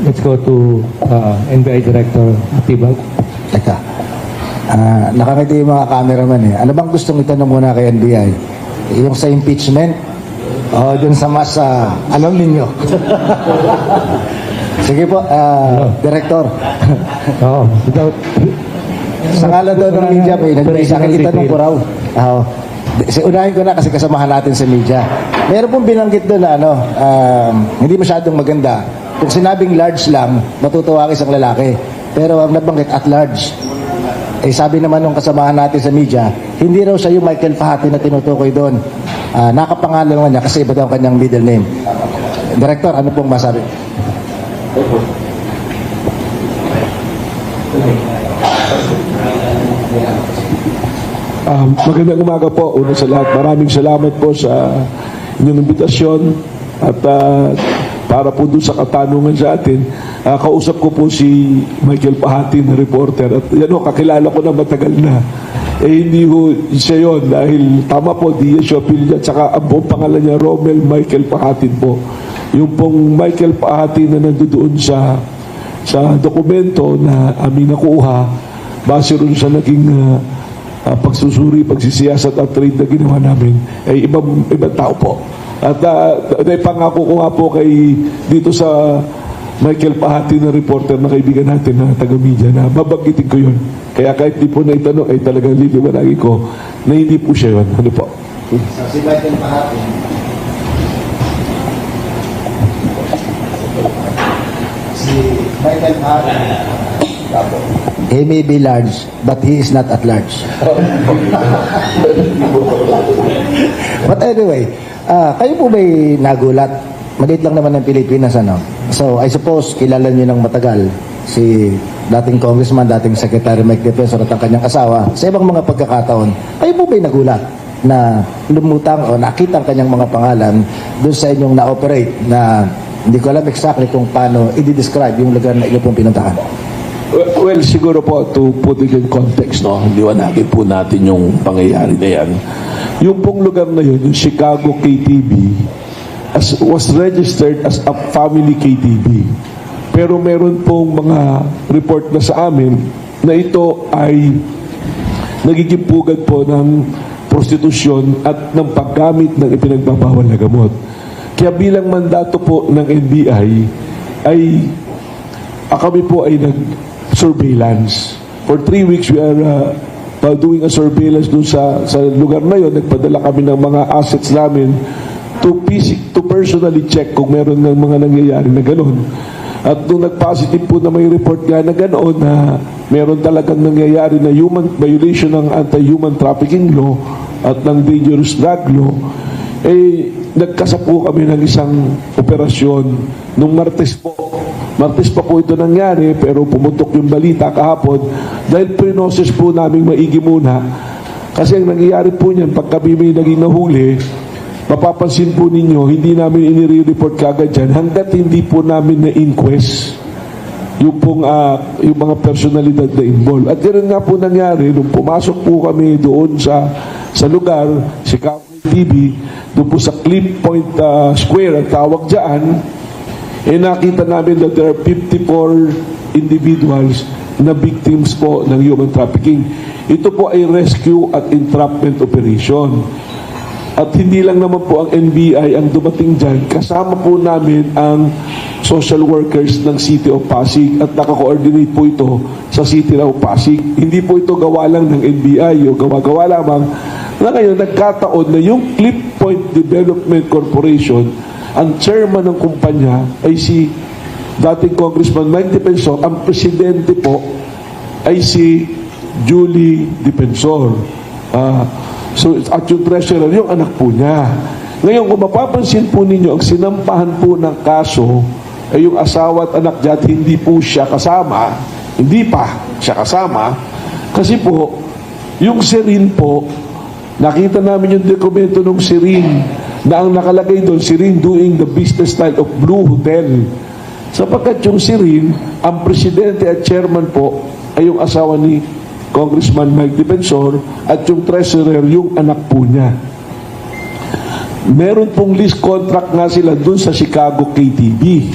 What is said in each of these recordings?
let's go to NBI Director Atibag. Teka. Nakangiti yung mga cameraman eh. Ano bang gustong itanong muna kay NBI? Yung sa impeachment? O dun sa mas alam ninyo? Sige po, Director. Oo, without... Sa ngalan doon ng media, may nagbigay sa akin, itanong ko raw. Unahin ko na kasi kasamahan natin sa media. Meron pong binanggit doon na hindi masyadong maganda. Kung sinabing large lang, matutuwa isang lalaki. Pero ang nabanggit at large. Eh sabi naman nung kasamahan natin sa media, hindi raw siya yung Michael Fahati na tinutukoy doon. Nakapangalan naman niya kasi iba daw ang kanyang middle name. Director, ano pong masabi? Magandang umaga po. Una sa lahat, maraming salamat po sa inyong imbitasyon at para po doon sa katanungan sa atin. Kausap ko po si Michael Fahati na reporter at kakilala ko na matagal na. Hindi ho siya yun dahil tama po, di siya apelyido at saka ang buong pangalan niya Romel Michael Fahati po. Yung pong Michael Fahati na nandoon sa dokumento na aming nakuha base rin sa naging pagsusuri, pagsisiyasat at trade na ginawa namin ay ibang tao po. At naipangako ko nga po kay dito sa Michael Fahati na reporter na kaibigan natin na taga-media na babanggitin ko yun. Kaya kahit di po na itanong ay talagang liliwanagin ko na hindi po siya yun. Ano po? Si Michael Fahati. Si Michael Fahati. He may be large, but he is not at large. But anyway, kayo po ba'y nagulat? Maliit lang naman ng Pilipinas, ano? So, I suppose, kilala niyo ng matagal si dating congressman, dating Secretary Mike Defensor at ang kanyang asawa. Sa ibang mga pagkakataon, kayo po ba'y nagulat na lumutang o nakita ang kanyang mga pangalan doon sa inyong na-operate na hindi ko alam exactly kung paano i-describe yung lugar na inyong pong pinuntahan? Well, siguro po, to put it in context, no, liwanagin po natin yung pangyayari na yan. Yung pong lugar na yun, yung Chicago KTV, was registered as a family KTV. Pero meron pong mga report na sa amin na ito ay nagiging pugad po ng prostitusyon at ng paggamit ng ipinagbabawal na gamot. Kaya bilang mandato po ng NBI ay kami po ay surveillance. For 3 weeks, we are doing a surveillance doon sa lugar na yon. Nagpadala kami ng mga assets namin to personally check kung meron ng mga nangyayari na gano'n. At nung nag-positive po na may report nga na gano'n na meron talagang nangyayari na human violation ng anti-human trafficking law at ng dangerous drug law, nagkasa po kami ng isang operasyon nung Martes po. Martes pa po ito nangyari pero pumutok yung balita kahapon dahil pinoses po namin maigi muna. Kasi ang nangyayari po niyan, pag kami may naging nahuli, mapapansin po ninyo, hindi namin inire-report kagad dyan hanggat hindi po namin na-inquest yung mga personalidad na involved. At ganoon nga po nangyari, nung pumasok po kami doon sa lugar, si TV, doon po sa Cliff Point Square, ang tawag dyan, nakita namin that there are 54 individuals na victims po ng human trafficking. Ito po ay rescue at entrapment operation. At hindi lang naman po ang NBI ang dumating dyan, kasama po namin ang social workers ng City of Pasig at naka-coordinate po ito sa City of Pasig. Hindi po ito gawa lang ng NBI o gawa-gawa lamang na ngayon nagkataon na yung Cliff Point Development Corporation, ang chairman ng kumpanya ay si dating Congressman Mike Defensor, ang presidente po ay si Julie Defensor. At yung treasurer, yung anak po niya. Ngayon, kung mapapansin po ninyo, ang sinampahan po ng kaso ay yung asawa at anak niya at hindi po siya kasama. Hindi pa siya kasama. Kasi po, yung Serene po, nakita namin yung dokumento ng Serene na ang nakalagay doon, Serene doing the business style of Blue Hotel. Sapagkat yung Serene, ang presidente at chairman po ay yung asawa ni Congressman Mike Defensor at yung treasurer, yung anak po niya. Meron pong lease contract nga sila doon sa Chicago KTV.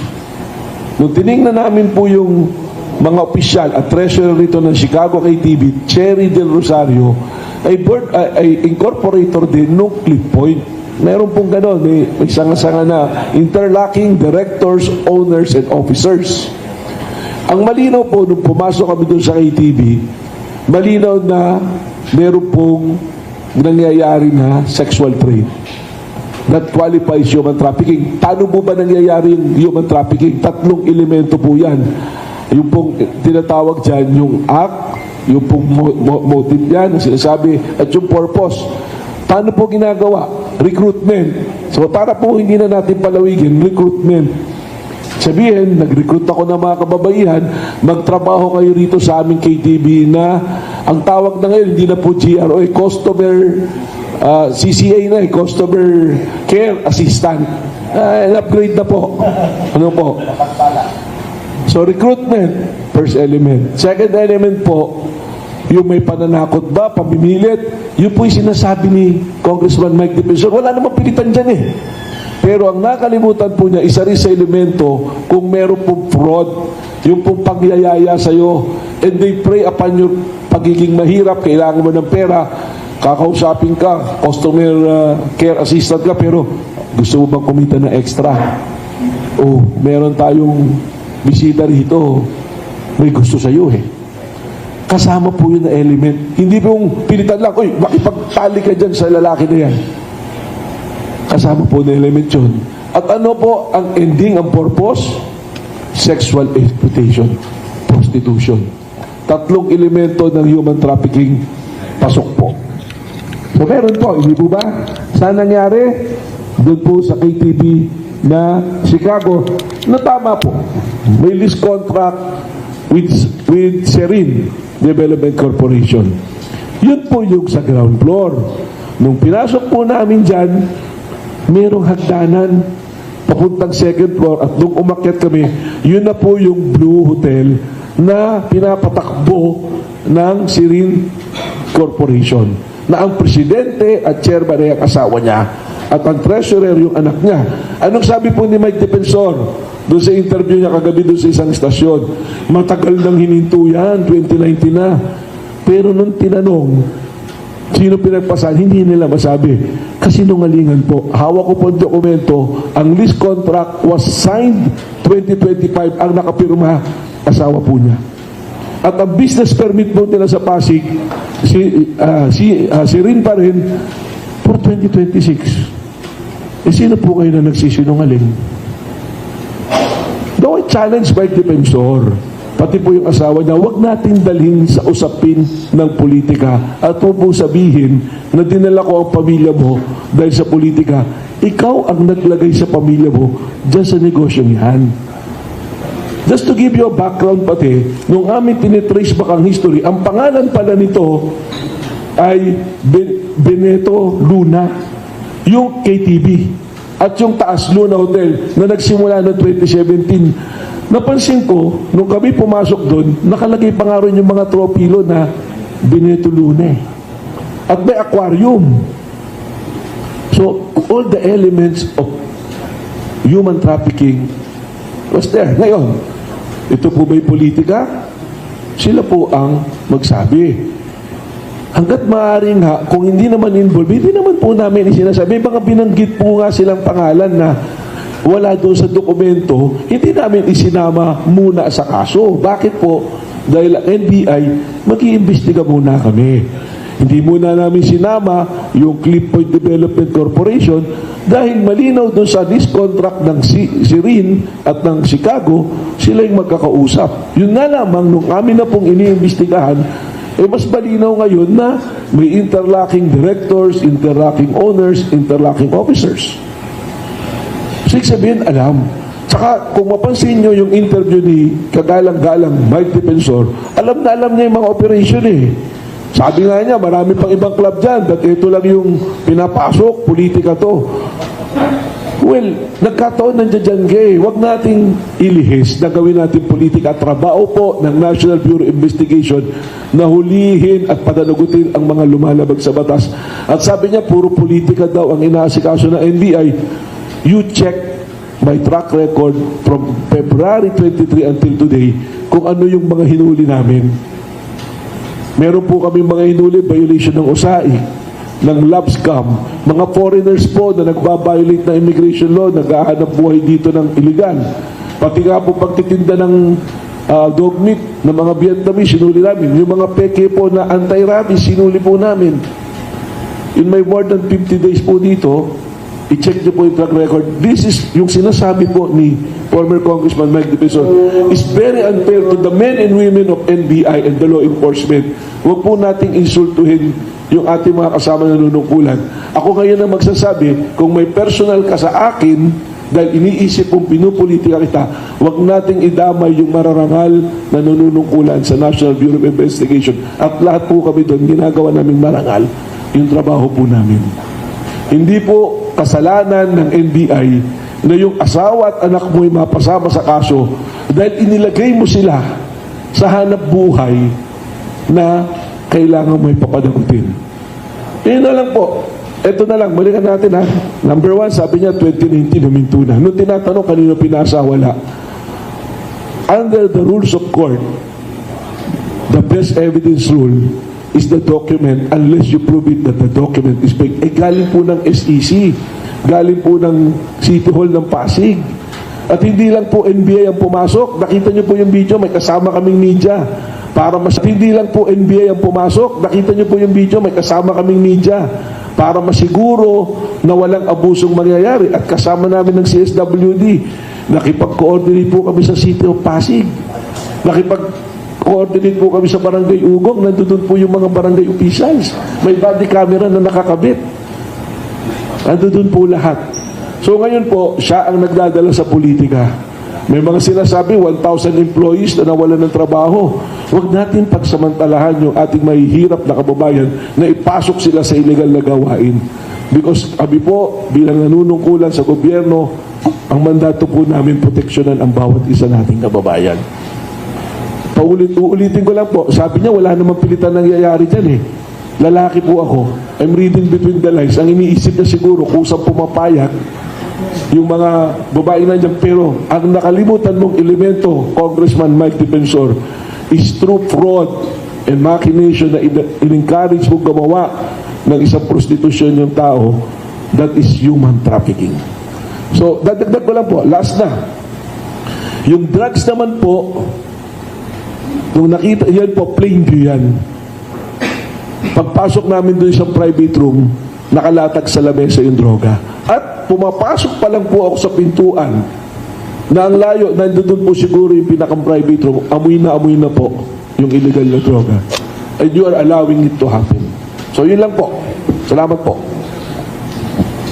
Nung tiningnan namin po yung mga opisyal at treasurer rito ng Chicago KTV, Cherry Del Rosario, ay incorporator din nung Cliff Point. Meron pong gano'n, may sanga-sanga na interlocking directors, owners, and officers. Ang malinaw po, nung pumasok kami doon sa KTV, malinaw na meron pong nangyayari na sexual trade that qualifies human trafficking. Paano po ba nangyayari yung human trafficking? 3 elemento po yan. Yung pong tinatawag dyan, yung act, yung pong motive yan, ang sinasabi, at yung purpose. Paano po ginagawa? Recruitment. So para po hindi na natin palawigin, recruitment. Sabihin, nag-recruit ako ng mga kababaihan, magtrabaho kayo rito sa aming KTV na ang tawag na ngayon, hindi na po GRO, Customer CCA na, Customer Care Assistant. Upgrade na po. Ano po? So recruitment, first element. Second element po, yung may pananakot ba, pamimilit, yun po yung sinasabi ni Congressman Mike Defensor. Wala namang pilitan dyan eh. Pero ang nakalimutan po niya, isa rin sa elemento, kung meron pong fraud, yung pong pangyayaya sa'yo, and they prey upon your pagiging mahirap, kailangan mo ng pera, kakausapin ka, customer care assistant ka, pero gusto mo bang kumita na extra? O meron tayong bisita rito, may gusto sa'yo eh. Kasama po yun na element. Hindi pong pilitan lang, uy, makipagtali ka dyan sa lalaki na yan. Kasama po na element yun. At ano po ang ending, ang purpose? Sexual exploitation, prostitution. 3 elemento ng human trafficking, pasok po. So meron po, hindi po ba? Saan nangyari? Doon po sa KTV na Chicago, na tama po. May lease contract with Serin Development Corporation. Yun po yung sa ground floor. Nung pinasok po namin dyan, merong hagdanan papuntang second floor at nung umakyat kami, yun na po yung Blue Hotel na pinapatakbo ng Serin Corporation na ang presidente at chairman ay ang asawa niya at ang treasurer yung anak niya. Anong sabi po ni Mike Defensor doon sa interview niya kagabi doon sa isang istasyon? Matagal nang hininto yan, 2019 na. Pero nung tinanong, sino pinagpasan, hindi nila masabi. Kasi nungalingan po. Hawak ko po ang dokumento, ang lease contract was signed 2025, ang nakapirma, asawa po niya. At ang business permit po nila sa Pasig, si Rin pa rin, for 2026. Eh sino po kayo na nagsisinungaling? Though I challenge Mike Defensor, pati po yung asawa niya, huwag natin dalhin sa usapin ng politika at huwag po sabihin na dinala ko ang pamilya mo dahil sa politika. Ikaw ang naglagay sa pamilya mo dyan sa negosyong yan. Just to give you a background pati, nung amin tinitrace back ang history, ang pangalan pala nito ay Beneto Luna, yung KTV, at yung Taas Luna Hotel na nagsimula noong 2017. Napansin ko, nung kami pumasok doon, nakalagay pa nga rin yung mga tropilo na Beneto Luna. At may aquarium. So, all the elements of human trafficking was there. Ngayon, ito po ba'y politika? Sila po ang magsabi. Hanggat maaari nga, kung hindi naman involved, hindi naman po namin isinasabi. Baka binanggit po nga silang pangalan na wala doon sa dokumento, hindi namin isinama muna sa kaso. Bakit po? Dahil ang NBI, mag-iimbestiga muna kami. Hindi muna namin sinama yung Cliff Point Development Corporation dahil malinaw doon sa lease contract ng Serin at ng Chicago, sila yung magkakausap. Yun nga lamang, nung amin na pong iniimbestigahan, mas malinaw ngayon na may interlocking directors, interlocking owners, interlocking officers. So, sabihin, alam. Saka, kung mapansin nyo yung interview ni kagalang-galang Mike Defensor, alam na alam niya yung mga operation eh. Sabi nga niya, marami pang ibang club dyan, at ito lang yung pinapasok, politika to. Well, nagkataon nandiyan dyan kayo. Huwag nating ilihis na gawin natin politika. Trabaho po ng National Bureau of Investigation na hulihin at panagutin ang mga lumalabag sa batas. At sabi niya, puro politika daw ang inaasikaso ng NBI. You check my track record from February 23 until today kung ano yung mga hinuli namin. Meron po kami mga hinuli, violation ng USAID, ng LabScam, mga foreigners po na nagbabiolate ng immigration law, naghahanap buhay dito ng illegal. Pati nga po pagtitinda ng dog meat ng mga Vietnamese, sinuli namin. Yung mga peke po na anti-rabies, sinuli po namin. In my more than 50 days po dito, i-check nyo po yung track record. This is yung sinasabi po ni former Congressman Mike Defensor is very unfair to the men and women of NBI and the law enforcement. Huwag po nating insultuhin yung ating mga kasama na nanunungkulan. Ako ngayon ang magsasabi, kung may personal ka sa akin, dahil iniisip kong pinupolitika kita, huwag nating idamay yung mararangal na nanunungkulan sa National Bureau of Investigation. At lahat po kami doon, ginagawa namin marangal yung trabaho po namin. Hindi po kasalanan ng NBI na yung asawa at anak mo ay mapasama sa kaso dahil inilagay mo sila sa hanap buhay na kailangan mo ipapadagutin. Yun na lang po. Ito na lang, balikan natin ha. Number 1, sabi niya 2019 huminto na. Nung tinatanong kanino pinasa, wala. Under the rules of court, the best evidence rule is the document unless you prove it that the document is fake. Galing po ng SEC. Galing po ng City Hall ng Pasig. At hindi lang po NBI ang pumasok. Nakita niyo po yung video, may kasama kaming media. Hindi lang po NBI ang pumasok. Nakita niyo po yung video, may kasama kaming media. Para masiguro na walang abusong mangyayari. At kasama namin ng CSWD. Nakipag-coordinate po kami sa City of Pasig. Nakipag-coordinate po kami sa Barangay Ugong. Nandun po yung mga barangay officials. May body camera na nakakabit. Nandun po lahat. So ngayon po, siya ang nagdadala sa politika. May mga sinasabi, 1,000 employees na nawalan ng trabaho. Huwag natin pagsamantalahan yung ating mahihirap na kababayan na ipasok sila sa illegal na gawain. Because kami po, bilang nanunungkulan sa gobyerno, ang mandato po namin proteksyonan ang bawat isa nating kababayan. Uulitin ko lang po, sabi niya wala namang pilitan nangyayari dyan eh. Lalaki po ako. I'm reading between the lines. Ang iniisip niya siguro kung saan pumapayag yung mga babae na dyan. Pero ang nakalimutan mong elemento, Congressman Mike Defensor, is through fraud and machination na in-encourage mo gumawa ng isang prostitusyon yung tao, that is human trafficking. So, dadagdag ko lang po, last na. Yung drugs naman po, nung nakita, yan po, plain view yan. Pagpasok namin doon sa private room, nakalatag sa lamesa yung droga. At pumapasok pa lang po ako sa pintuan na ang layo, nandun po siguro yung pinakang-private room, amoy na po yung illegal na droga. And you are allowing it to happen. So yun lang po. Salamat po.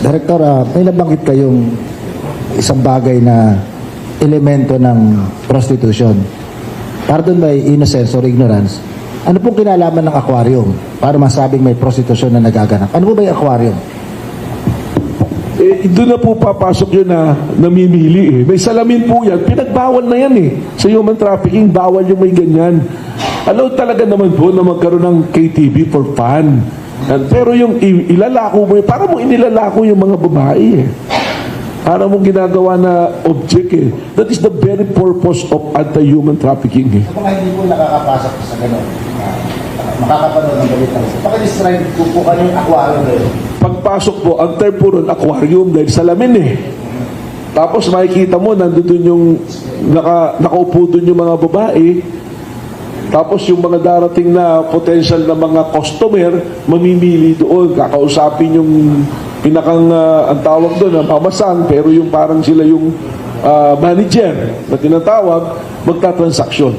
Director, may nabanggit kayong isang bagay na elemento ng prostitution. Para doon may innocence or ignorance, ano pong kinalaman ng aquarium para masabing may prostitution na nagaganap? Ano po ba yung aquarium? Doon na po papasok yun na namimili eh. May salamin po yan. Pinagbawal na yan eh. Sa human trafficking, bawal yung may ganyan. Alaw talaga naman po na magkaroon ng KTV for fun. Pero yung ilalako mo, para mo inilalako yung mga babae eh. Para mong ginagawa na object eh. That is the very purpose of anti-human trafficking eh. Kung hindi po nakakapasok sa gano'n, makakapanood ng balita. Paka-describe po yung aquarium ngayon. Pagpasok po, ang term po ron, aquarium dahil salamin eh. Tapos makikita mo, nandun yung nakaupo dun yung mga babae. Tapos yung mga darating na potential na mga customer, mamimili doon, kakausapin yung pinakang, ang tawag doon, mamasang, pero yung parang sila yung manager na tinatawag, magta-transaksyon.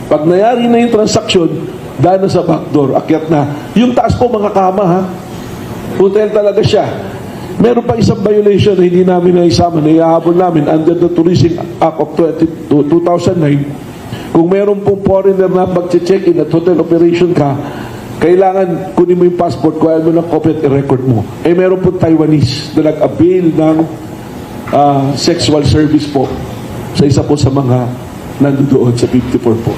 Pag nayari na yung transaksyon, daan na sa backdoor, akyat na. Yung taas po, mga kama ha. Hotel talaga siya. Meron pa isang violation na hindi namin naisama, na iahabol namin under the Tourism Act of 2009. Kung meron pong foreigner na pag-check-in at hotel operation ka, kailangan kunin mo yung passport, kuhain mo ng copy at i-record mo. Meron pong Taiwanese na nag-avail ng sexual service po sa isa po sa mga nandoon sa 54 po.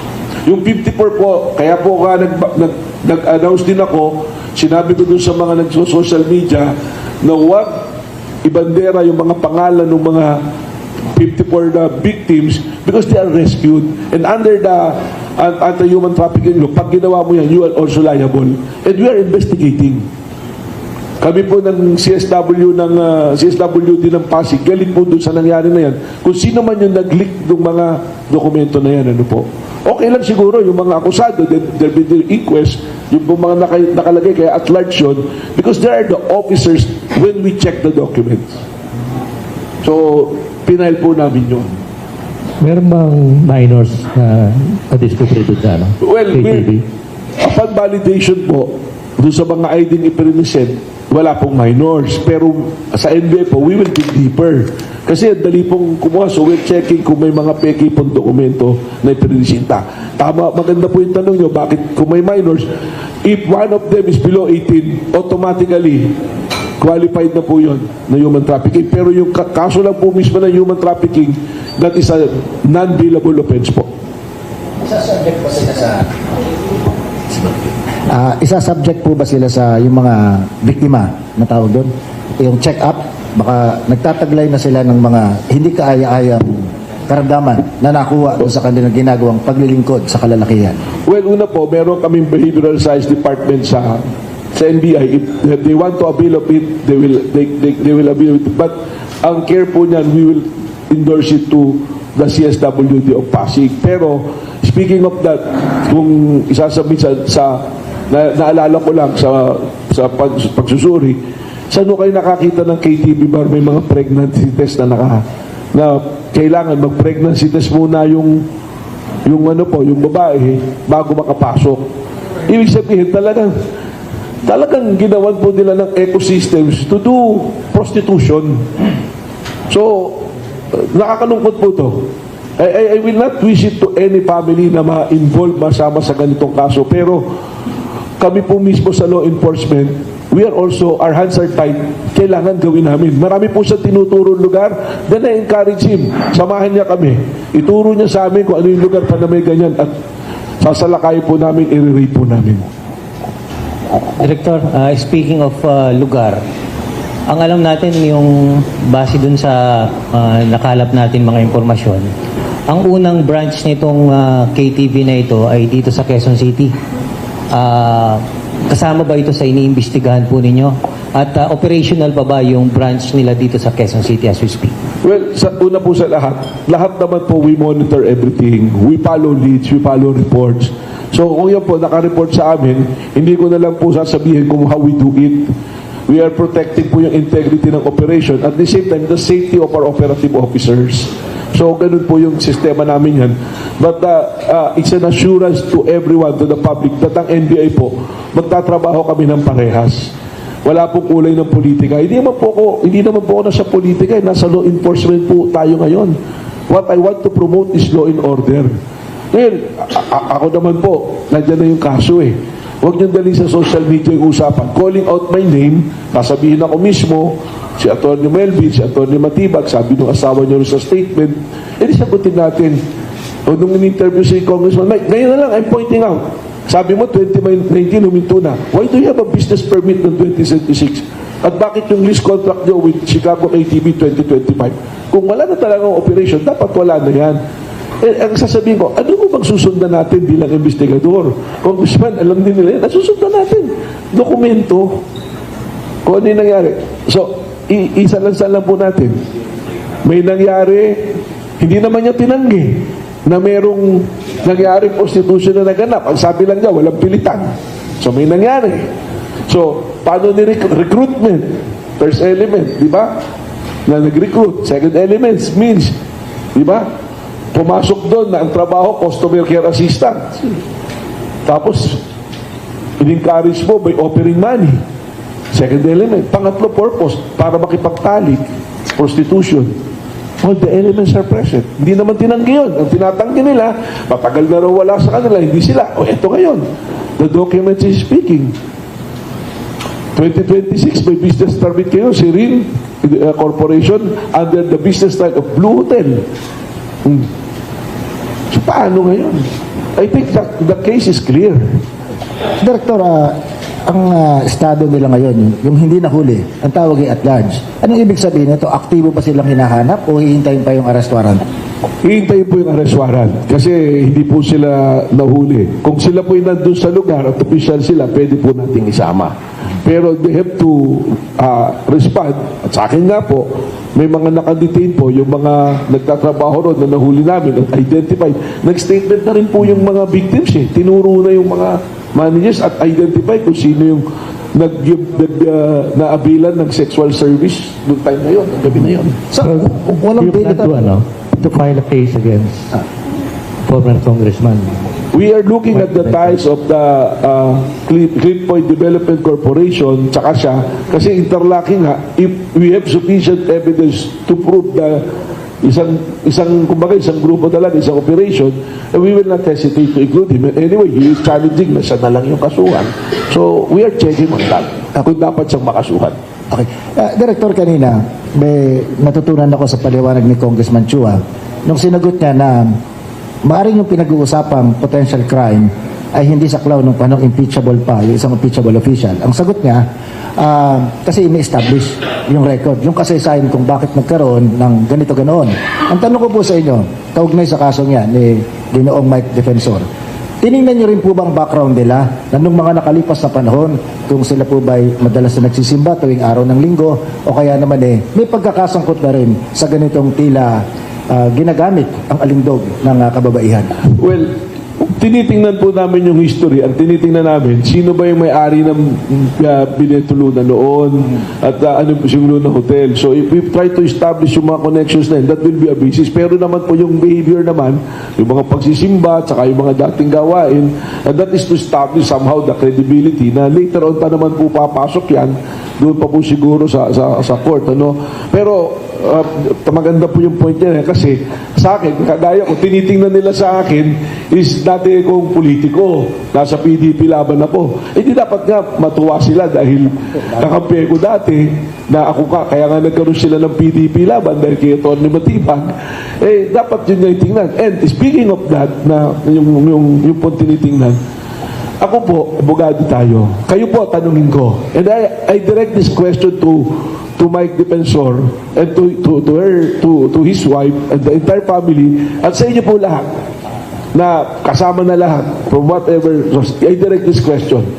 Yung 54 po, kaya po nag-announce din ako, sinabi ko dun sa mga nag-social media na huwag ibandera yung mga pangalan ng mga 54 na victims because they are rescued. And under the anti-human trafficking law, pag ginawa mo yan, you are also liable. And we are investigating. Kami po ng CSWD ng Pasig, galing po doon sa nangyari na yan. Kung sino man yung nag-leak ng mga dokumento na yan, ano po. Okay lang siguro yung mga akusado, there be the inquest, yung po mga nakalagay kaya at large yun, because they are the officers when we check the documents. So, pinail po namin yun. Meron bang minors na na-discover doon sa Well, KTV? upon validation po, doon sa mga ID ni Present, wala pong minors. Pero sa NBI po, we will dig deeper. Kasi dali pong kumuha, so we're checking kung may mga peki pong dokumento na ipinisita. Tama, maganda po yung tanong nyo, bakit kung may minors, if one of them is below 18, automatically, qualified na po yun na human trafficking. Pero yung kaso lang po mismo ng human trafficking, that is a non-bailable offense po. Isa-subject po sila sa... isa-subject po ba sila sa yung mga biktima na tawag doon? Yung check-up, baka nagtataglay na sila ng mga hindi kaaya-ayang karamdaman na nakuha doon sa kanilang ginagawang paglilingkod sa kalalakihan. Well, una po, meron kaming behavioral science department sa NBI. If they want to avail of it, they will avail of it. But ang care po niyan, we will endorse it to the CSWD of Pasig. Pero speaking of that, kung isasabit naalala ko lang sa pagsusuri, saan mo kayo nakakita ng KTV bar may mga pregnancy test na kailangan mag-pregnancy test muna yung babae bago makapasok. Ibig sabihin talagang ginawan po nila ng ecosystems to do prostitution. So, nakakalungkot po to. I will not wish it to any family na ma-involve masama sa ganitong kaso. Pero kami po mismo sa law enforcement, our hands are tied. Kailangan gawin namin. Marami po sa tinuturo lugar, then I encourage him. Samahan niya kami. Ituro niya sa amin kung ano yung lugar pa na may ganyan at sasalakay po namin, i-rate po namin. Director, speaking of lugar, ang alam natin yung base dun sa nakalap natin mga impormasyon, ang unang branch nitong KTV na ito ay dito sa Quezon City. Kasama ba ito sa iniimbestigahan po ninyo? At operational pa ba yung branch nila dito sa Quezon City as we speak? Well, una po sa lahat naman po we monitor everything. We follow leads, we follow reports. So kung yan po naka-report sa amin, hindi ko na lang po sasabihin kung how we do it. We are protecting po yung integrity ng operation at the same time, the safety of our operative officers. So ganun po yung sistema namin yan. But it's an assurance to everyone, to the public, that ang NBI po, magtatrabaho kami ng parehas. Wala pong kulay ng politika. Hindi naman po ako nasa politika. Nasa law enforcement po tayo ngayon. What I want to promote is law and order. Ngayon, ako naman po, nandiyan na yung kaso eh. Huwag niyong dali sa social media yung usapan. Calling out my name, sasabihin ako mismo, si Atty. Melvin, si Atty. Matibag, sabi ng asawa niyo sa statement, edi sagutin natin. O nung in-interview si Congressman Mike, ngayon na lang, I'm pointing out. Sabi mo, 2019, huminto na. Why do you have a business permit ng 2076? At bakit yung lease contract nyo with Chicago KTV 2025? Kung wala na talagang operation, dapat wala na yan. Ang sasabihin ko, ano mo bang susundan natin bilang investigador? Congressman, alam din nila yan. Susundan natin. Dokumento. Kung ano yung nangyari. So, isa-lansan lang po natin. May nangyari, hindi naman niya tinanggi na merong nangyari prostitution na naganap. Ang sabi lang niya, walang pilitan. So, may nangyari. So, paano ni recruitment? First element, di ba? Na nag-recruit. Second element means, di ba? Pumasok doon na ang trabaho, customer care assistant. Tapos, in-encourage mo by offering money. Second element. Pangatlo purpose, para makipagtalik. Prostitution. All the elements are present. Hindi naman tinanggi yun. Ang tinatanggi nila, matagal na raw wala sa kanila, hindi sila. O eto ngayon. The document is speaking. 2026, may business permit kayo, Sirin Corporation, under the business style of Blue Hotel. So, paano ngayon? I think that the case is clear. Director, ang estado nila ngayon, yung hindi nahuli, ang tawag ay at large. Anong ibig sabihin nito? Aktibo ba silang hinahanap o hihintayin pa yung arrest warrant? Hihintayin po yung arrest warrant kasi hindi po sila nahuli. Kung sila po yung nandun sa lugar at official sila, pwede po nating isama. Pero they have to respond. At sa akin nga po, may mga nakadetain po, yung mga nagtatrabaho ron na nahuli namin at identified. Nag-statement na rin po yung mga victims eh. Tinuro na yung mga managers at identify kung sino yung naabilan ng sexual service noong time na yun, ang gabi na yun. So, walang You plan pinita. to file a case against former congressman. We are looking at the ties of the Cliff Point Development Corporation tsaka siya kasi interlocking nga if we have sufficient evidence to prove the isang grupo talaga, isang operation, we will not hesitate to include him. Anyway, he is challenging na siya na lang yung kasuhan. So, we are checking on that. Kung dapat siyang makasuhan. Okay. Director, kanina, may natutunan ako sa paliwanag ni Congressman Chua nung sinagot niya na maaaring yung pinag-uusapang potential crime ay hindi saklaw nung panong impeachable pa, yung isang impeachable official. Ang sagot niya, kasi ini-establish yung record, yung kasaysayan kung bakit nagkaroon ng ganito ganoon. Ang tanong ko po sa inyo, kaugnay sa kasong yan ni Ginoong Mike Defensor, tiningnan niyo rin po bang background nila na nung mga nakalipas na panahon, kung sila po ba'y madalas na nagsisimba tuwing araw ng linggo o kaya naman may pagkakasangkot na rin sa ganitong tila ginagamit ang alindog ng kababaihan? Well, tinitingnan po namin yung history. Ang tinitingnan namin, sino ba yung may-ari ng binetulunan noon at ano po siguro ng hotel. So if we try to establish yung mga connections na yun, that will be a basis. Pero naman po yung behavior naman, yung mga pagsisimba, tsaka yung mga dating gawain, and that is to establish somehow the credibility na later on pa naman po papasok yan, doon pa po siguro sa court. Ano? Pero maganda po yung point niya kasi sa akin, kagaya ko, tinitingnan nila sa akin is dati kong politiko, nasa PDP laban ako. Di dapat nga matuwa sila dahil kakampi ko dati na ako kaya nga nagkaroon sila ng PDP laban dahil kay Tony Matibag. Dapat yun nga yung tingnan. And speaking of that, na yung po tinitingnan, ako po, abogado tayo. Kayo po, tanungin ko. And I direct this question to Mike Defensor and to his wife and the entire family at sa inyo po lahat na kasama na lahat from whatever source. I direct this question.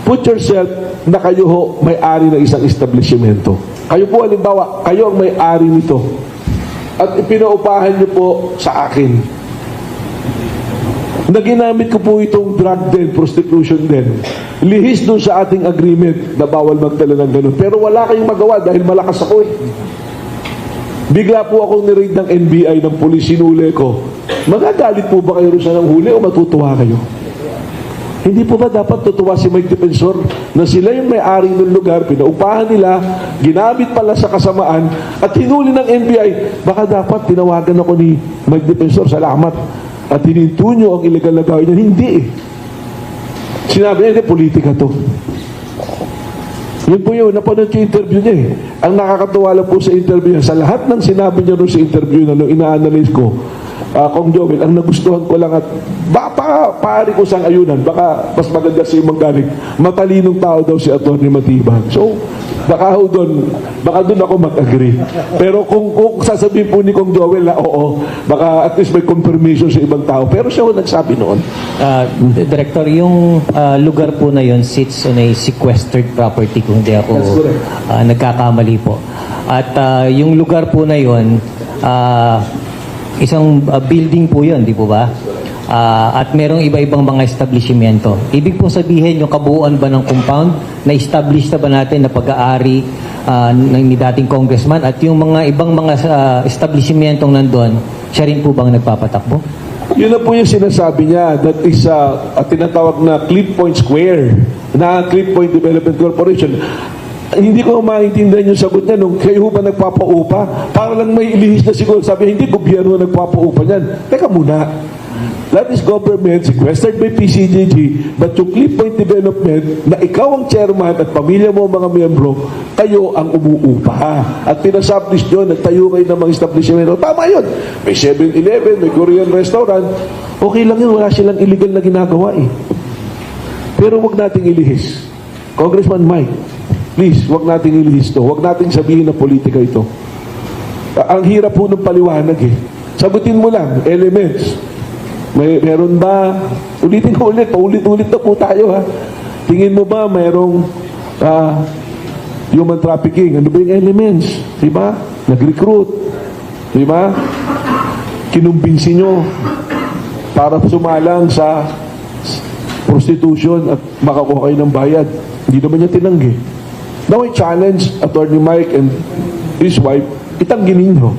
Put yourself na kayo ho may-ari ng isang establishmento. Kayo po, halimbawa, kayo ang may-ari nito at ipinaupahan niyo po sa akin na ginamit ko po itong drug den, prostitution den. Lihis doon sa ating agreement na bawal magdala ng ganun. Pero wala kayong magawa dahil malakas ako eh. Bigla po akong ni-raid ng NBI ng pulis, sinuli ko. Magagalit po ba kayo rin sa nang huli o matutuwa kayo? Hindi po ba dapat tutuwa si Mike Defensor na sila yung may-ari ng lugar, pinaupahan nila, ginamit pala sa kasamaan, at hinuli ng NBI? Baka dapat tinawagan ako ni Mike Defensor, salamat. At hininto nyo ang illegal na gawin niya. Hindi eh. Sinabi niya, politika to. Yun po yun, napanood yung interview niya eh. Ang nakakatuwa lang po sa interview niya, sa lahat ng sinabi niya rin sa interview na nung ina-analyze ko, Kong Joel, ang nagustuhan ko lang at baka paari ko sang ayunan, baka mas maganda sa imong galing. Matalinong tao daw si Atty. Matibag. So, baka doon ako mag-agree. Pero kung sasabihin po ni Kong Joel na oo, baka at least may confirmation sa ibang tao. Pero siya ho nagsabi noon. Director, yung lugar po na yon sits on a sequestered property kung hindi ako nagkakamali po. At yung lugar po na yon, isang building po yun, di po ba? At merong iba-ibang mga establishmento. Ibig po sabihin, yung kabuuan ba ng compound, na-establish na ba natin na pag-aari ni dating congressman at yung mga ibang mga establishmentong nandun, siya rin po bang nagpapatakbo? Yun na po yung sinasabi niya. That is tinatawag na Cliff Point Square na Cliff Point Development Corporation. Hindi ko maintindihan yung sagot niya nung kayo ba nagpapaupa? Para lang may ilihis na siguro. Sabi, hindi gobyerno nagpapaupa niyan. Teka muna. That is government sequestered by PCGG, but yung Cliff Point Development na ikaw ang chairman at pamilya mo mga miyembro, kayo ang umuupa. At pinasablish nyo, nagtayo kayo ng mga establishment. Tama yun. May 7-Eleven, may Korean restaurant. Okay lang yun. Wala silang illegal na ginagawa eh. Pero wag nating ilihis. Congressman Mike, please, wag nating ilisto. Wag nating sabihin na politika ito. Ang hirap po ng paliwanag eh. Sagutin mo lang, elements. Meron ba? Ulitin ko ulit. Paulit-ulit na po tayo ha. Tingin mo ba mayroong human trafficking? Ano ba yung elements? Diba? Nag-recruit. Diba? Kinumbinsi nyo para sumalang sa prostitution at makakuha kayo ng bayad. Hindi naman niya tinanggi. Now I challenge Attorney Mike and his wife, itanggi ninyo.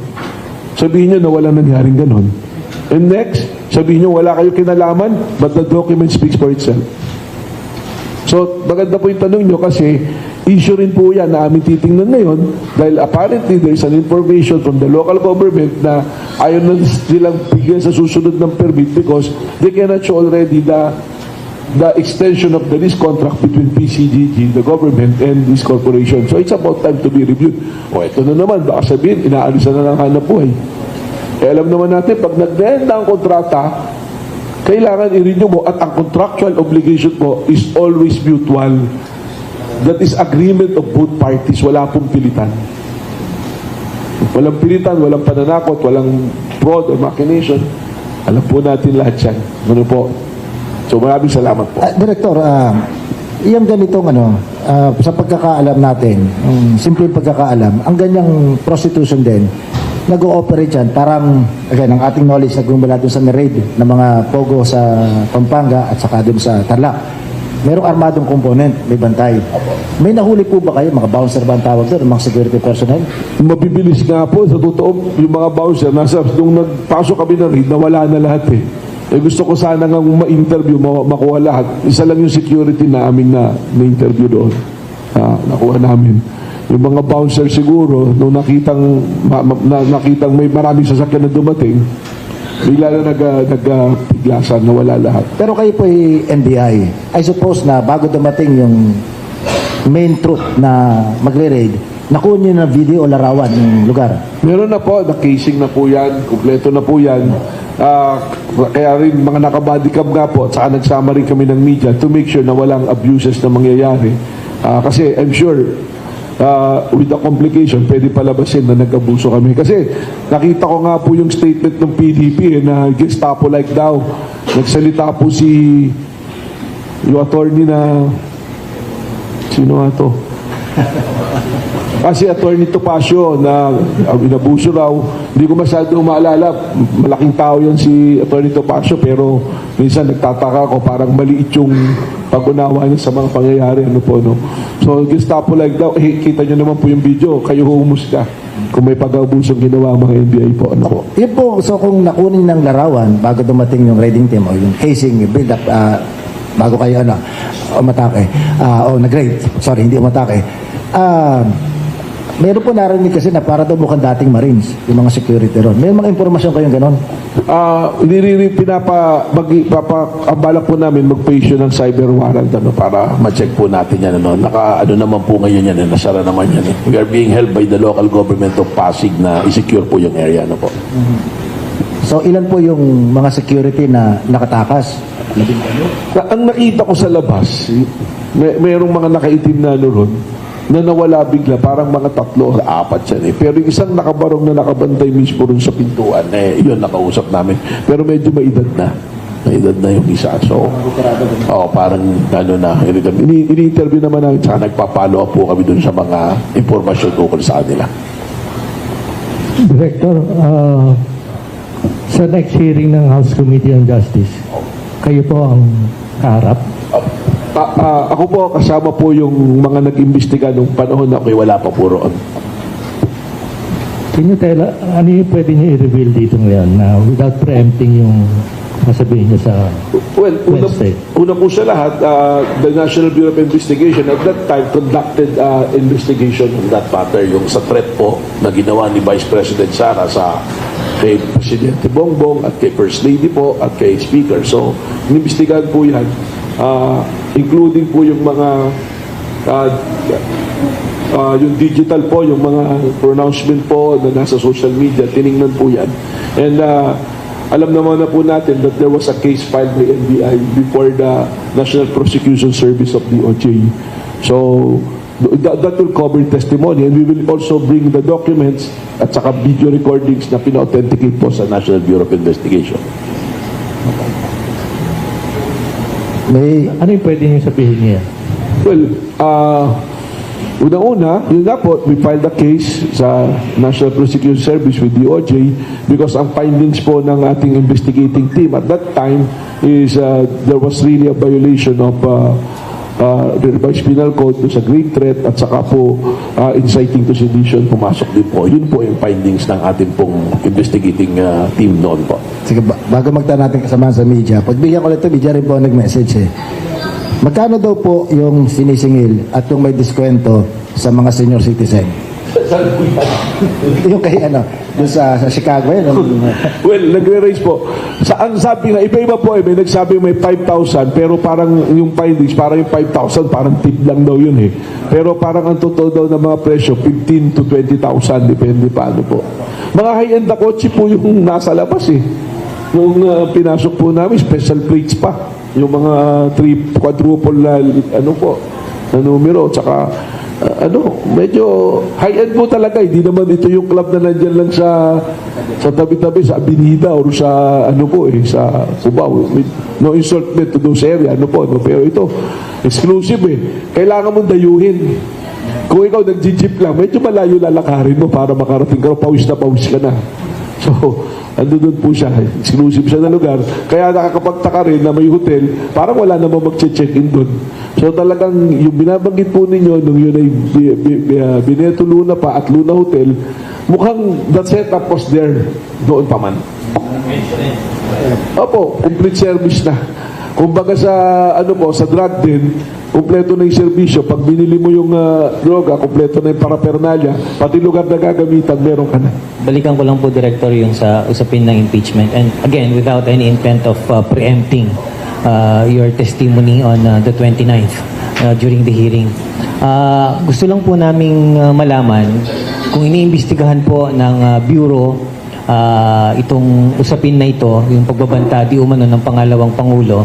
Sabihin nyo na walang nangyaring ganon. And next, sabihin nyo wala kayo kinalaman, but the document speaks for itself. So, maganda po yung tanong nyo kasi issue rin po yan na aming titingnan ngayon dahil apparently there is an information from the local government na ayaw na silang bigyan sa susunod ng permit because they cannot show already the extension of the lease contract between PCGG, the government, and this corporation. So it's about time to be reviewed. O ito na naman, baka sabihin, inaalisan na ng hanap buhay. Eh, alam naman natin, pag nag-end ang kontrata, kailangan i-renew mo at ang contractual obligation mo is always mutual. That is agreement of both parties. Wala pong pilitan. Walang pilitan, walang pananakot, walang fraud or machination. Alam po natin lahat yan. Ano po? So maraming salamat po. Director, yung ganitong sa pagkakaalam natin, simpleng pagkakaalam, ang ganyang prostitution din, nag-ooperate yan, parang, again, ang ating knowledge na gumula doon sa raid ng mga pogo sa Pampanga at saka doon sa Tarlac. Merong armadong component, may bantay. May nahuli po ba kayo? Mga bouncer ba ang tawag doon? Mga security personnel? Mabibilis nga po, sa totoo, yung mga bouncer, nung nagpasok kami ng raid, nawala na lahat eh. Eh gusto ko sana nga ma-interview, makuha lahat. Isa lang yung security na aming na-interview doon. Nakuha namin. Yung mga bouncer siguro, nung nakitang may maraming sasakyan na dumating, bigla na nagpiglasan, nawala lahat. Pero kayo po ay NBI. I suppose na bago dumating yung main troop na magre-raid, nakuha nyo na video o larawan ng lugar? Meron na po, na-casing na po yan, kumpleto na po yan. Kaya rin mga naka-bodycam nga po, at saka nagsama rin kami ng media to make sure na walang abuses na mangyayari. Kasi I'm sure, with the complication, pwede palabasin na nag-abuso kami. Kasi nakita ko nga po yung statement ng PDP na Gestapo-like daw. Nagsalita po yung attorney na sino nga to? Kasi Attorney Topacio na inabuso raw, hindi ko masyadong maalala, malaking tao yan si Attorney Topacio, pero minsan nagtataka ko parang maliit yung pag-unawa niya sa mga pangyayari. Ano po, no? So, Gestapo like daw, kita nyo naman po yung video, kayo humusga kung may pag-abusong ginawa mga NBI po. Ano po? Yun po, so kung nakunin ng larawan bago dumating yung raiding team o yung casing, yung build-up, bago kayo umatake, o nag-raid, sorry, hindi umatake, meron po narinig kasi na para daw mukhang dating Marines, yung mga security ron. May mga impormasyon kayong ganon? Ang balak po namin mag-issue ng cyber warrant para ma-check po natin yan. Naka-ano naman po ngayon yan, nasara naman yan. We are being held by the local government of Pasig na i-secure po yung area. Ano po. So ilan po yung mga security na nakatakas? Ang nakita ko sa labas, mayroong mga nakaitim na ron, na nawala bigla, parang mga 3 o 4 yan eh. Pero yung isang nakabarong na nakabantay mismo rin sa pintuan, yun nakausap namin. Pero medyo may edad na. May edad na yung isa. So, parang ini-interview naman namin, saka nagpapalo po kami dun sa mga impormasyon tungkol sa kanila. Director, sa next hearing ng House Committee on Justice, kayo po ang kaharap? Ako po, kasama po yung mga nag-imbestiga nung panahon na ako'y wala pa po roon. Can you tell, ano yung pwede niyo i-reveal dito ngayon na without preempting yung masabihin niyo sa Wednesday? Una po sa lahat, the National Bureau of Investigation at that time conducted investigation on that matter, yung sa threat po na ginawa ni Vice President Sara kay Presidente Bongbong at kay First Lady po at kay Speaker. So, inimbestigahan po yan. Including po yung mga yung digital po, yung mga pronouncement po na nasa social media, tiningnan po yan. And alam naman na po natin that there was a case filed by NBI before the National Prosecution Service of DOJ So, that will cover testimony, and we will also bring the documents at saka video recordings na pina-authenticate po sa National Bureau of Investigation. May Ano yung pwede niyo sabihin niya? Well, una-una, yun nga po, we filed a case sa National Prosecution Service with DOJ because ang findings po ng ating investigating team at that time is there was really a violation of the revised penal code sa grave threat at saka po inciting to sedition, pumasok din po. Yun po yung findings ng ating pong investigating team noon po. Sige, bago magtanong natin kasama sa media, pagbigyan ko nito, media rin po nag-message eh. Magkano daw po yung sinisingil at yung may diskwento sa mga senior citizen? Yung kay dun sa Chicago yun. Well, nagre-raise po. Ang sabi nga, iba-iba po may nagsabi may 5,000 pero parang yung findings, parang yung 5,000 parang tip lang daw yun eh. Pero parang ang totoo daw ng mga presyo, 15 to 20,000, depende paano po. Mga high-end na kotse po yung nasa labas eh. Nung pinasok po namin, special plates pa. Yung mga quadruple na na numero, tsaka medyo high-end po talaga. Hindi naman ito yung club na nandyan lang sa tabi-tabi, sa Avenida or sa sa Cubao. No insult to those area, pero ito, exclusive eh. Kailangan mong dayuhin. Kung ikaw nag-jeep lang, medyo malayo lalakarin mo para makarating ka, pawis na pawis ka na. So, ando doon po siya, exclusive siya na lugar. Kaya nakakapagtaka rin na may hotel, parang wala namang mag-check-in doon. So talagang yung binabanggit po ninyo nung yun ay Bineto Luna pa at Luna Hotel, mukhang the setup was there doon pa man. Opo, complete service na. Kumbaga sa sa drug din, kumpleto na yung serbisyo. Pag binili mo yung droga, kumpleto na yung paraphernalia, pati lugar na gagamitan, meron ka na. Balikan ko lang po, Director, yung sa usapin ng impeachment. And again, without any intent of preempting your testimony on the 29th during the hearing. Gusto lang po naming malaman kung iniimbestigahan po ng Bureau itong usapin na ito, yung pagbabanta di umano ng pangalawang Pangulo.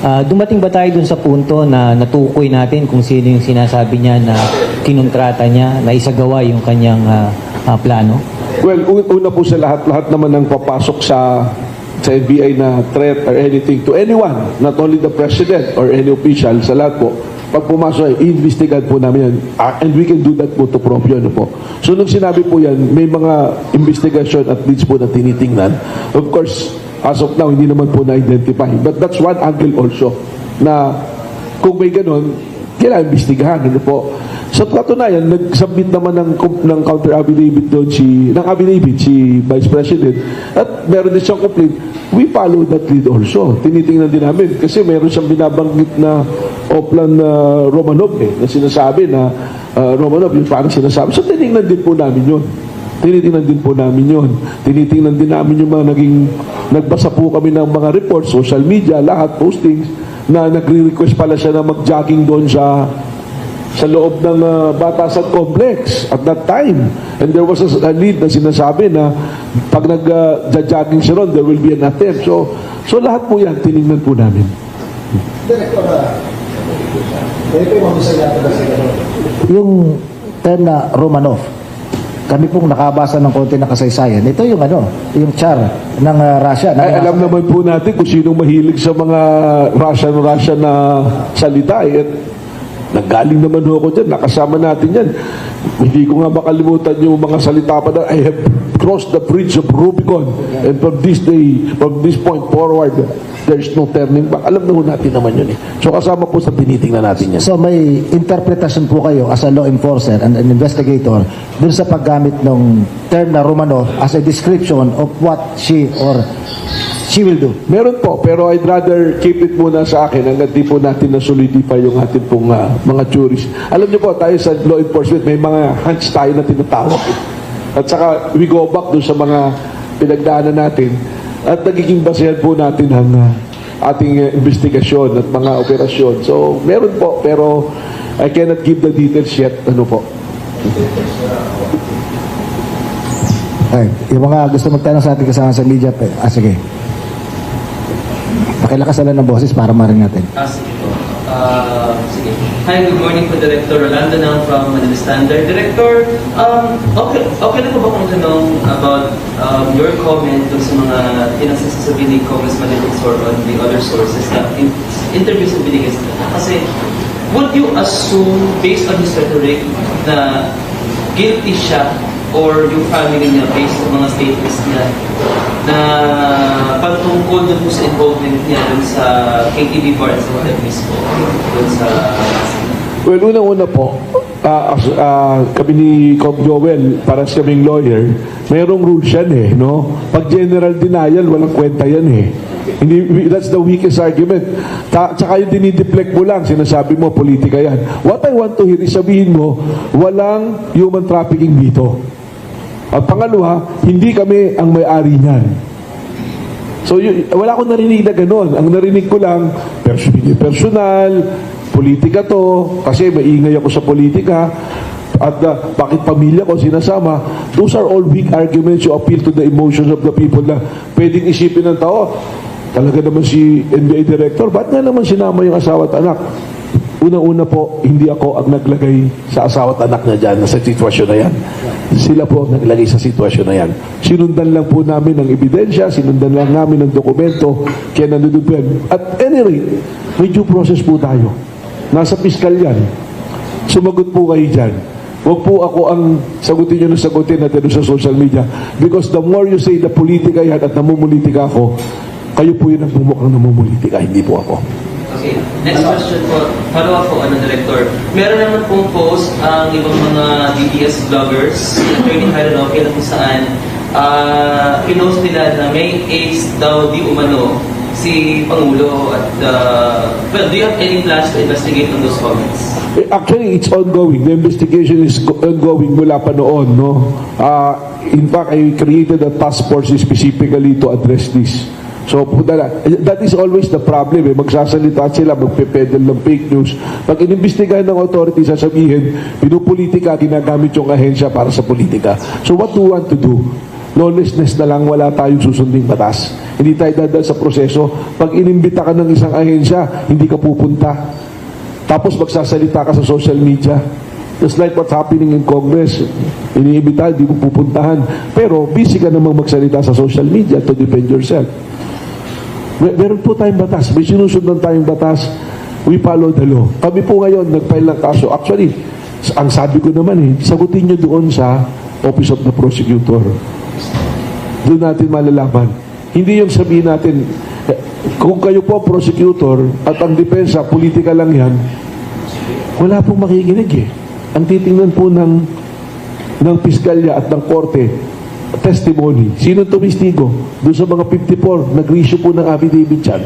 Dumating ba tayo dun sa punto na natukoy natin kung sino yung sinasabi niya na kinontrata niya, na isagawa yung kanyang plano? Well, una po sa lahat naman ng papasok sa NBI na threat or anything to anyone, not only the President or any official, sa lahat po, pag pumasok, i-investigate po namin yan. And we can do that po to prove yun po. So, nung sinabi po yan, may mga investigation at least po na tinitingnan. Of course, as of now, hindi naman po na-identify. But that's one angle also, na kung may ganon, kailangan investigahan. Sa katunayan, nag-submit naman ng counter-affidavit doon si Vice President at meron din siyang complaint. We follow that lead also. Tinitingnan din namin kasi meron siyang binabanggit na Oplan Romanov na sinasabi na Romanov, yung parang sinasabi. So tinitingnan din po namin yun. Tinitingnan din namin yung mga nagbasa po kami ng mga reports, social media, lahat, postings, na nagre-request pala siya na mag-jogging doon sa loob ng Batasan Complex at that time. And there was a lead na sinasabi na pag nag-jogging siya ron, there will be an attempt. So lahat po yan, tinignan po namin. Yung term na Romanov, kami pong nakabasa ng konti na kasaysayan. Ito yung yung Tsar ng Russia. Ay, alam naman po natin kung sinong mahilig sa mga Russian na salita. Nanggaling naman ako dyan, nakasama natin yan. Hindi ko nga makalimutan yung mga salita pa na, I have crossed the bridge of Rubicon. And from this point forward, there's no turning back. Alam natin naman yun eh. So kasama po sa tinitingnan natin yan. So may interpretation po kayo as a law enforcer and an investigator dun sa paggamit ng term na Romanov as a description of what she will do. Meron po, pero I'd rather keep it muna sa akin hanggang di po natin na-solidify yung ating pong mga juries. Alam niyo po, tayo sa law enforcement, may mga hunch tayo na tinatawag. At saka, we go back doon sa mga pinagdaanan natin at nagiging basehan po natin ang ating investigasyon at mga operasyon. So, meron po, pero I cannot give the details yet. Ay, yung mga gusto magtanong sa ating kasama sa media, sige. Pakilakasan lang ng boses para marinig natin. Sige po. Sige. Hi, good morning po, Director Rolando Nang from Manila Standard. Director, okay na po ba kung tanong about your comment dun sa mga pinagsasabi ni Congressman Defensor on the other sources na interviews na binigay sa kanya? Kasi would you assume, based on his rhetoric, na guilty siya or yung family niya based on mga statements niya na pagtungkol dun po sa involvement niya dun sa KTV bar sa hotel mismo, dun sa... Well, unang-una po, kami ni Cobb Joel, para sa kaming lawyer, mayroong rules yan eh, no? Pag general denial, walang kwenta yan eh. Hindi, that's the weakest argument. Tsaka yung dinideflect mo lang, sinasabi mo, politika yan. What I want to hear is sabihin mo, walang human trafficking dito. At pangalawa, hindi kami ang may-ari niyan. So, wala akong narinig na gano'n. Ang narinig ko lang, personal, politika to, kasi maingay ako sa politika, at bakit pamilya ko sinasama. Those are all weak arguments to appeal to the emotions of the people na pwedeng isipin ng tao. Talaga naman si NBA Director, ba't nga naman sinama yung asawa at anak? Una-una po, hindi ako ang naglagay sa asawa at anak na dyan, sa sitwasyon na yan. Sila po ang naglagay sa sitwasyon na yan. Sinundan lang po namin ng ebidensya, sinundan lang namin ng dokumento, kaya nandun po yan. At any rate, may due process po tayo. Nasa piskal yan. Sumagot po kayo dyan. Huwag po ako ang sagutin nyo na sagutin natin sa social media. Because the more you say na politika yan at namumulitika ako, kayo po yun ang bumukhang namumulitika, hindi po ako. Okay, next question po. Follow up po, Director. Meron naman pong post ang ibang mga DPS vloggers, Attorney Hiron Oke, na kung saan pinost nila na may ace daw di umano si Pangulo at well, do you have any plans to investigate on those comments? Actually, it's ongoing. The investigation is ongoing mula pa noon, no? In fact, I created a task force specifically to address this. So, that is always the problem. Magsasalita sila, magpepedal ng fake news. Pag inimbestigahan ng authority, sasabihin, pinupolitika, ginagamit yung ahensya para sa politika. So, what do we want to do? Lawlessness na lang, wala tayong susunding batas. Hindi tayo dadal sa proseso. Pag inimbita ka ng isang ahensya, hindi ka pupunta. Tapos magsasalita ka sa social media. Just like what's happening in Congress. Iniimbita, hindi mo pupuntahan. Pero busy ka namang magsalita sa social media to defend yourself. Meron po tayong batas. May sinusundan tayong batas. We follow the law. Kami po ngayon, nag-file ng kaso. Actually, ang sabi ko naman sagutin nyo doon sa Office of the Prosecutor. Doon natin malalaman. Hindi yung sabihin natin, kung kayo po prosecutor at ang depensa, politika lang yan, wala pong makikinig eh. Ang titingnan po ng piskalya at ng korte, testimony. Sino tumistigo? Doon sa mga 54, nag-issue po ng affidavit yan.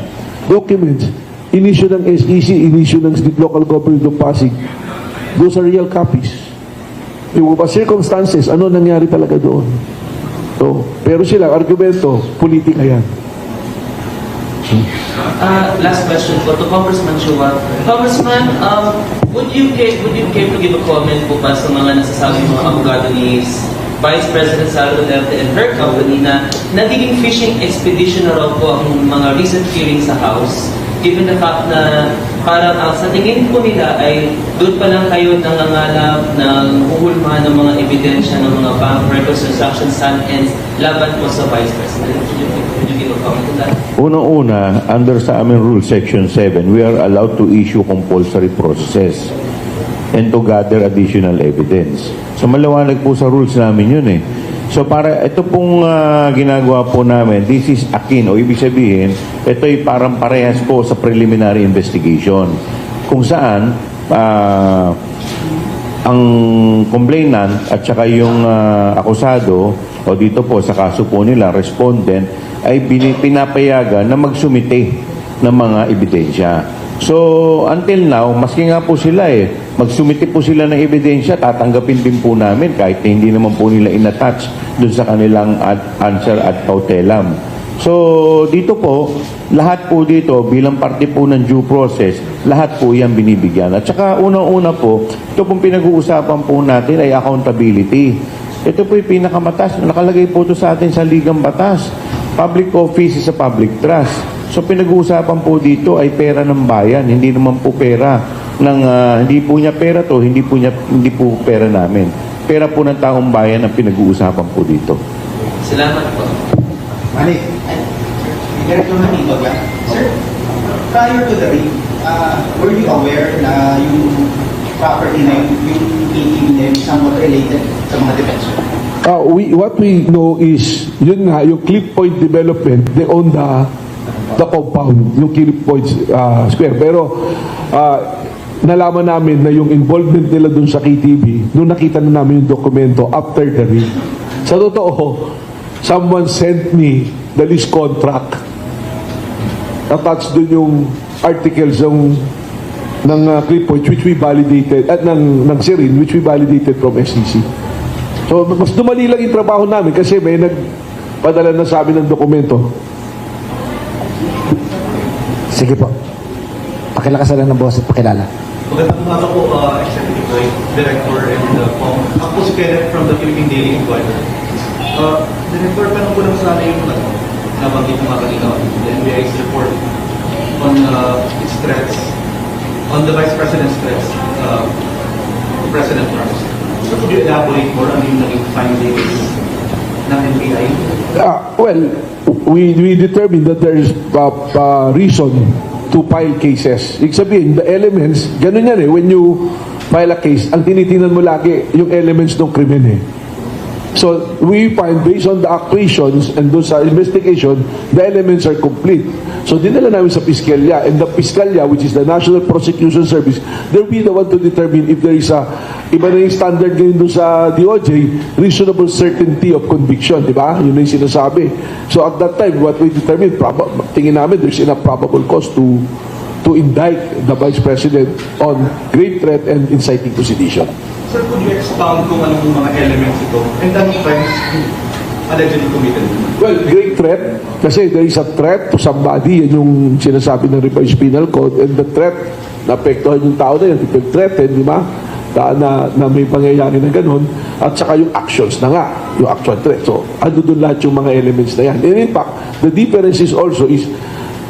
Documents, in-issue ng SEC, in-issue ng local government of Pasig. Those are real copies. Yung mga circumstances, ano nangyari talaga doon? So, pero sila, argumento, politika yan. Last question po to Congressman Chua. Congressman, would you care to give a comment po pa sa mga nasasabing mga abogado ni Vice President Sara Duterte and her company na nagiging fishing expedition na raw po ang mga recent hearings sa House, given the fact na parang sa tingin po nila ay doon pa lang kayo nangangalap ng huhulma ng mga ebidensya ng mga bank records, transaction, ends laban po sa Vice President. Would you give a comment on that? Unang-una, under sa aming rule section 7, we are allowed to issue compulsory process and to gather additional evidence. So maliwanag po sa rules namin yun eh. So para ito pong ginagawa po namin, this is akin, o ibig sabihin, ito ay parang parehas po sa preliminary investigation. Kung saan, ang complainant at saka yung akusado, o dito po sa kaso po nila, respondent, ay pinapayagan na magsumite ng mga ebidensya. So, until now, maski nga po sila magsumite po sila ng ebidensya, tatanggapin din po namin kahit hindi naman po nila in-attach dun sa kanilang answer at pautelam. So, dito po, lahat po dito, bilang parte po ng due process, lahat po yan binibigyan. At saka, unang-una po, ito pong pinag-uusapan po natin ay accountability. Ito po yung pinakamataas. Nakalagay po ito sa atin sa Ligang Batas. Public office is a public trust. So pinag-uusapan po dito ay pera ng bayan, hindi naman po pera ng hindi po niya pera to, hindi po pera namin. Pera po ng taong bayan ang pinag-uusapan po dito. Salamat po. Malik. Director Manibag lang. Sir, prior to the raid, were you aware na yung property na yun, yung ATV na yun, somewhat related sa mga defense? What we know is, yun nga, yung Cliff Point Development, they own the compound, yung Cliff Point Square. Pero, nalaman namin na yung involvement nila dun sa KTV, nung nakita na namin yung dokumento after the raid. Sa totoo, someone sent me the lease contract. Attached dun yung articles ng Cliff Point, which we validated, at ng Sirin, which we validated from SEC. So, mas dumali lang yung trabaho namin kasi may nagpadala na sa amin ng dokumento. Sige po. Pakilakasan lang ng boss at pakilala. Magandang umaga po, Executive Director and Pong. Ako po si Kenneth from the Philippine Daily Inquirer. Director, tanong po lang sana yung nabanggit mo nga kanina, the NBI's report on its threats, on the Vice President's threats to President Trump. So could you elaborate more on yung naging findings ng NBI? Well, we determined that there is reason to file cases. Ibig sabihin, the elements, ganun yan when you file a case, ang tinitingnan mo lagi yung elements ng krimen So, we find based on the actuations and those investigation, the elements are complete. So, dinala namin sa Piskalya, and the Piskalya, which is the National Prosecution Service, they'll be the one to determine if there is iba na yung standard ngayon doon sa DOJ, reasonable certainty of conviction, di ba? Yun na yung sinasabi. So, at that time, what we determine, tingin namin, there's enough probable cause to indict the Vice President on grave threat and inciting to sedition. Sir, could you expound kung anong mga elements ito and anong crimes allegedly committed? Well, great threat, kasi there is a threat to somebody, yan yung sinasabi ng Revised Penal Code, and the threat na apektuhan yung tao na yan, threaten, di ba? Na may pangyayari na ganun, at saka yung actions na nga, yung actual threat. So, ano doon lahat yung mga elements na yan. And in fact, the difference is also is,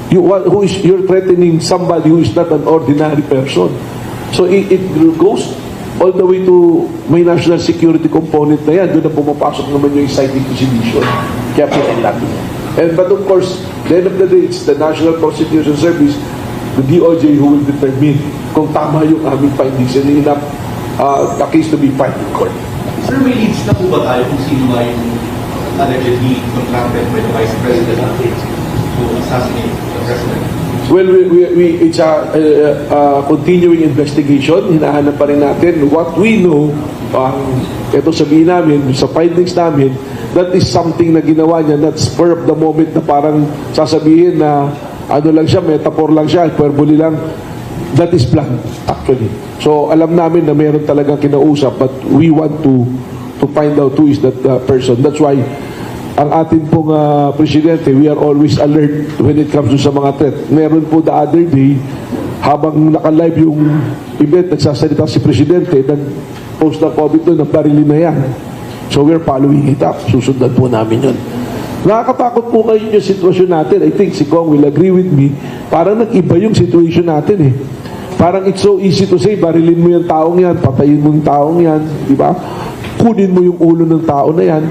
you're threatening somebody who is not an ordinary person. So, it goes all the way to may national security component na yan, doon na pumapasok naman yung inciting to sedition. Kaya natin. But of course, the end of the day, it's the National Prosecution Service, the DOJ, who will determine kung tama yung aming findings and enough a case to be filed in court. Sir, may leads na po ba tayo kung sino ba yung allegedly contracted by the Vice President to assassinate the President? Well, it's a continuing investigation. Hinahanap pa rin natin. What we know, ito sabihin namin, sa findings namin, that is something na ginawa niya, that spur of the moment na parang sasabihin na ano lang siya, metaphor lang siya, hyperbole lang. That is planned, actually. So, alam namin na meron talagang kinausap, but we want to find out who is that person. That's why ang atin pong presidente, we are always alert when it comes to sa mga threat. Meron po the other day, habang naka-live yung event, nagsasalita si presidente, nag-post na COVID doon, nabarilin na yan. So we're following it up. Susundan po namin yun. Nakakatakot po ngayon yung sitwasyon natin. I think si Kong will agree with me. Parang nag-iba yung situation natin Parang it's so easy to say, barilin mo yung taong yan, patayin mo yung taong yan, di ba? Kunin mo yung ulo ng tao na yan.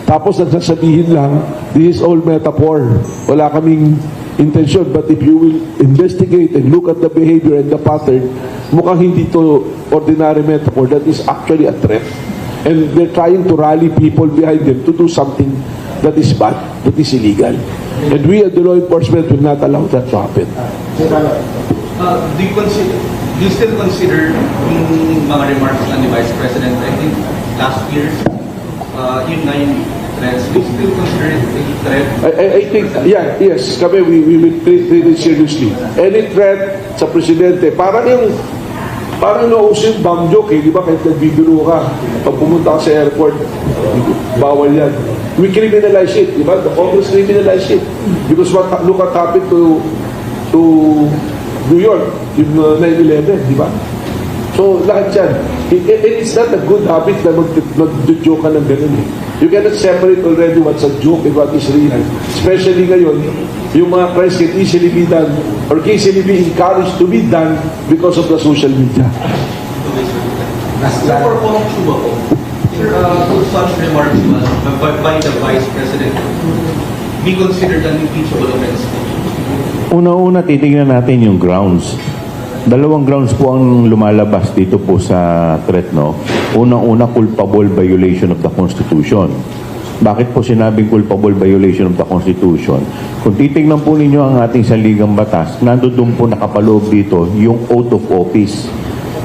Tapos nagsasabihin lang, this is all metaphor. Wala kaming intention. But if you will investigate and look at the behavior and the pattern, mukhang hindi to ordinary metaphor. That is actually a threat. And they're trying to rally people behind them to do something that is bad, that is illegal. And we at the law enforcement will not allow that to happen. Do you still consider yung mga remarks ng Vice President, I think last year, yun na yung threats, do you still consider it a threat? I think, yes, kami, we will treat it seriously. Any threat sa presidente, parang nauuso yung bomb joke di ba? Kahit nagbibiro ka, pag pumunta ka sa airport, bawal yan. We criminalize it, di ba? The Congress criminalize it. Because look what happened to New York, yung 9/11, di ba? So, lahat yan. It's not a good habit na mag-joke ka ng ganun You cannot separate already what's a joke and what is real. Especially ngayon, yung mga crimes can easily be done or can easily be encouraged to be done because of the social media. Sir, for Pong Chuba po, sir, could such remarks by the Vice President be considered an impeachable offense? Una-una, titignan natin yung grounds. Dalawang grounds po ang lumalabas dito po sa threat, no? Unang-una, culpable violation of the Constitution. Bakit po sinabing culpable violation of the Constitution? Kung titignan po ninyo ang ating saligang batas, nandoon po nakapaloob dito yung oath of office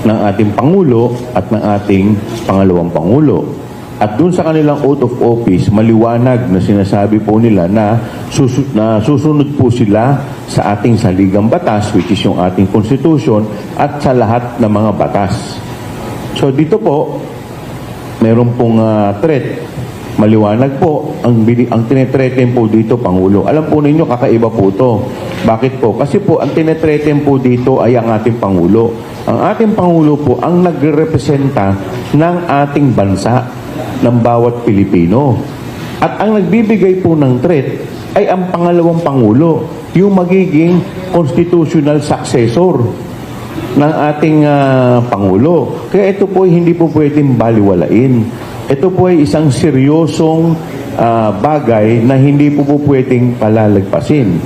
ng ating Pangulo at ng ating pangalawang Pangulo. At dun sa kanilang oath of office, maliwanag na sinasabi po nila na susunod po sila sa ating saligang batas, which is yung ating Constitution, at sa lahat ng mga batas. So dito po, meron pong threat. Maliwanag po, ang tinetreten po dito, Pangulo. Alam po ninyo, kakaiba po ito. Bakit po? Kasi po, ang tinetreten po dito ay ang ating Pangulo. Ang ating Pangulo po ang nagrepresenta ng ating bansa, ng bawat Pilipino. At ang nagbibigay po ng threat ay ang pangalawang Pangulo, yung magiging constitutional successor ng ating Pangulo. Kaya ito po ay hindi po pwedeng baliwalain. Ito po ay isang seryosong bagay na hindi po pwedeng palalagpasin.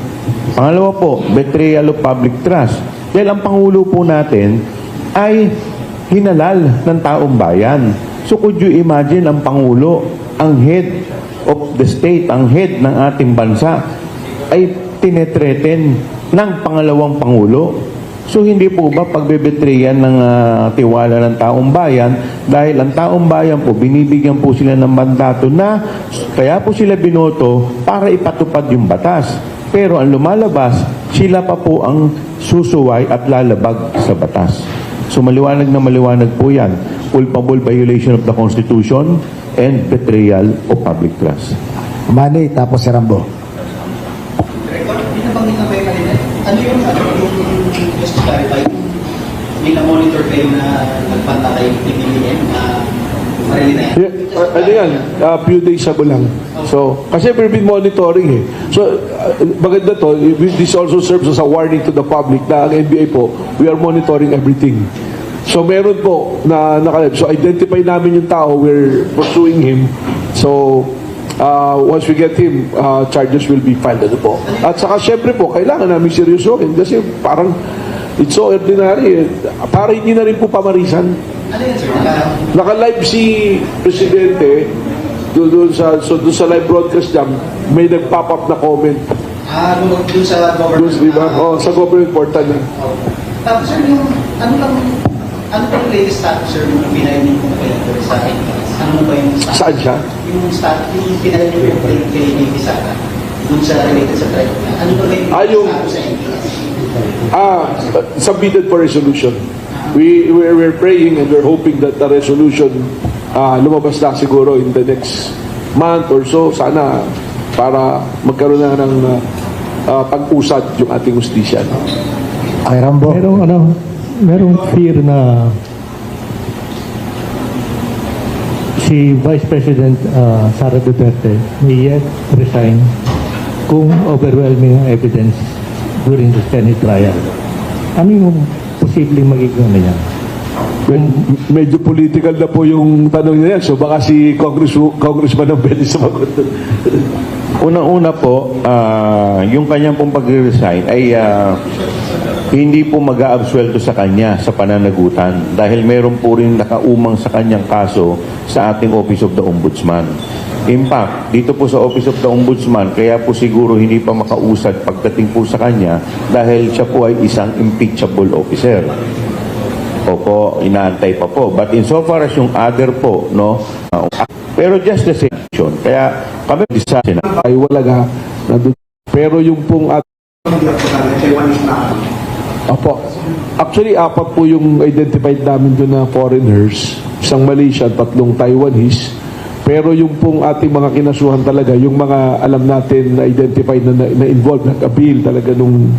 Pangalawa po, betrayal of public trust. Dahil ang Pangulo po natin ay hinalal ng taong bayan. So could you imagine ang Pangulo, ang head of the state, ang head ng ating bansa, ay tinetreten ng pangalawang Pangulo? So hindi po ba pagbebetrayan ng tiwala ng taong bayan dahil ang taong bayan po binibigyan po sila ng mandato na kaya po sila binoto para ipatupad yung batas. Pero ang lumalabas, sila pa po ang susuway at lalabag sa batas. So maliwanag na maliwanag po yan. Culpable violation of the Constitution and betrayal of public trust. Manny, tapos si Rambo. Director, binabanggit na ba yung kanina? Ano yung just to clarify, may na-monitor kayo na nagpanta kay PBBM na marili na yan? Ano yan? Few days ago lang. So, kasi we've been monitoring eh. So, maganda to, this also serves as a warning to the public na ang NBI po, we are monitoring everything. So, meron po na nakalab. So, identify namin yung tao, we're pursuing him. So, once we get him, charges will be filed. Ano po. At saka, syempre po, kailangan namin seryosohin kasi parang it's so ordinary. Para hindi na rin po pamarisan. Ano yan, sir? Naka-live si Presidente doon sa live broadcast jam, may nag-pop up na comment. Doon sa government. Doon, diba? Sa government portal yan. Tapos, sir, yung, ano ba yung latest status, sir, yung pinayin niyo kung kayo sa NPS? Ano ba yung status? Saan siya? Yung status, yung pinayin niyo kung kay NPS Sara, doon sa related sa tribe. Ano ba yung status sa NPS? Submitted for resolution. We're praying and we're hoping that the resolution lumabas na siguro in the next month or so. Sana para magkaroon na ng pag-usad yung ating justisya. Kay Rambo. Merong fear na si Vice President Sara Duterte may yet resign kung overwhelming ang evidence during the Senate trial. Ano yung posibleng magiging na yan? Medyo political na po yung tanong niya yan. So baka si Congressman ang pwede sumagot. Unang-una po, yung kanyang pong pag-resign ay hindi po mag-a-absuelto sa kanya sa pananagutan dahil meron po rin nakaumang sa kanyang kaso sa ating Office of the Ombudsman. In fact, dito po sa Office of the Ombudsman, kaya po siguro hindi pa makausad pagdating po sa kanya dahil siya po ay isang impeachable officer. Opo, inaantay pa po. But insofar as yung other po, no, pero just the same action. Kaya kami sa Ay wala nga. Pero yung pong Opo. Actually, 4 po yung identified namin doon na foreigners. Isang Malaysian, 3 Taiwanese. Pero yung pong ating mga kinasuhan talaga, yung mga alam natin na identified na involved, nag-appeal talaga nung